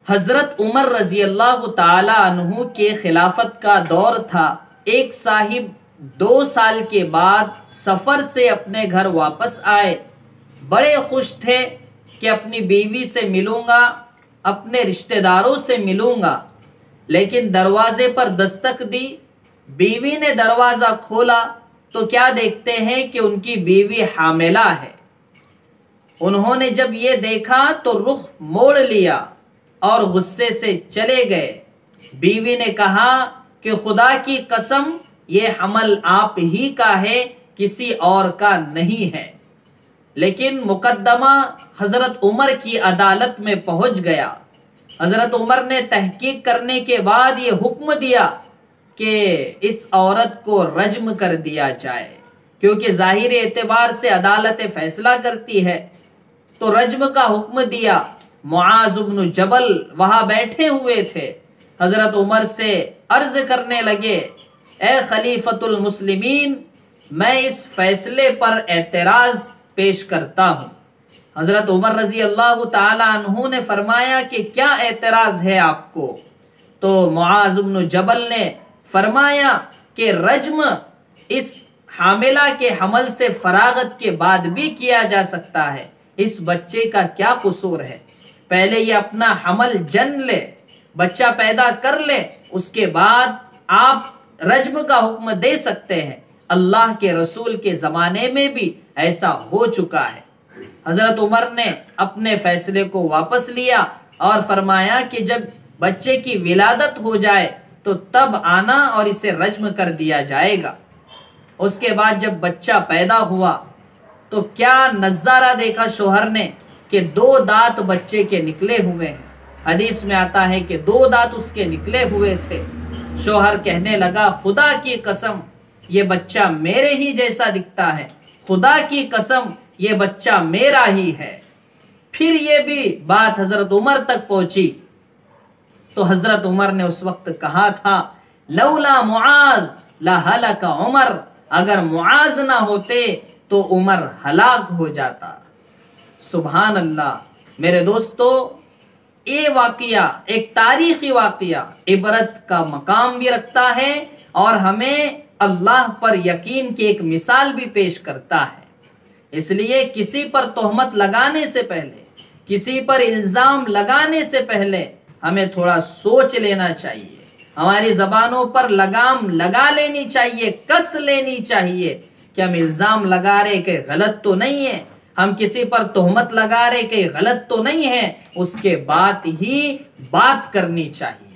حضرت عمر رضی اللہ تعالی عنہ کے خلافت کا دور تھا۔ ایک صاحب 2 سال کے بعد سفر سے اپنے گھر واپس آئے، بڑے خوش تھے کہ اپنی بیوی سے ملوں گا، اپنے رشتہ داروں سے ملوں گا، لیکن دروازے پر دستک دی۔ بیوی نے دروازہ کھولا تو کیا دیکھتے ہیں کہ ان کی بیوی حاملہ ہے۔ انہوں نے جب یہ دیکھا تو رخ موڑ لیا اور غصے سے چلے گئے۔ بیوی نے کہا کہ خدا کی قسم یہ حمل آپ ہی کا ہے، کسی اور کا نہیں ہے۔ لیکن مقدمہ حضرت عمر کی عدالت میں پہنچ گیا۔ حضرت عمر نے تحقیق کرنے کے بعد یہ حکم دیا کہ اس عورت کو رجم کر دیا جائے، کیونکہ ظاہری اعتبار سے عدالت فیصلہ کرتی ہے، تو رجم کا حکم دیا۔ معاذ بن جبل وہاں بیٹھے ہوئے تھے، حضرت عمر سے عرض کرنے لگے، اے خلیفۃ المسلمین، میں اس فیصلے پر اعتراض پیش کرتا ہوں۔ حضرت عمر رضی اللہ تعالی عنہ نے فرمایا کہ کیا اعتراض ہے آپ کو؟ تو معاذ بن جبل نے فرمایا کہ رجم اس حاملہ کے حمل سے فراغت کے بعد بھی کیا جا سکتا ہے، اس بچے کا کیا قصور ہے؟ پہلے یہ اپنا حمل جن لے، بچہ پیدا کر لے، اس کے بعد آپ رجم کا حکم دے سکتے ہیں۔ اللہ کے رسول کے زمانے میں بھی ایسا ہو چکا ہے۔ حضرت عمر نے اپنے فیصلے کو واپس لیا اور فرمایا کہ جب بچے کی ولادت ہو جائے تو تب آنا اور اسے رجم کر دیا جائے گا۔ اس کے بعد جب بچہ پیدا ہوا تو کیا نظارہ دیکھا شوہر نے کہ 2 دانت بچے کے نکلے ہوئے ہیں۔ حدیث میں آتا ہے کہ 2 دانت اس کے نکلے ہوئے تھے۔ شوہر کہنے لگا، خدا کی قسم یہ بچہ میرے ہی جیسا دکھتا ہے، خدا کی قسم یہ بچہ میرا ہی ہے۔ پھر یہ بھی بات حضرت عمر تک پہنچی تو حضرت عمر نے اس وقت کہا تھا، لولا معاذ لہلک عمر، اگر معاذ نہ ہوتے تو عمر ہلاک ہو جاتا۔ سبحان اللہ۔ میرے دوستو، یہ واقعہ ایک تاریخی واقعہ عبرت کا مقام بھی رکھتا ہے اور ہمیں اللہ پر یقین کی ایک مثال بھی پیش کرتا ہے۔ اس لیے کسی پر تہمت لگانے سے پہلے، کسی پر الزام لگانے سے پہلے ہمیں تھوڑا سوچ لینا چاہیے، ہماری زبانوں پر لگام لگا لینی چاہیے، کس لینی چاہیے کہ ہم الزام لگا رہے کہ غلط تو نہیں ہے، ہم کسی پر تہمت لگا رہے کہ غلط تو نہیں ہے، اس کے بعد ہی بات کرنی چاہیے۔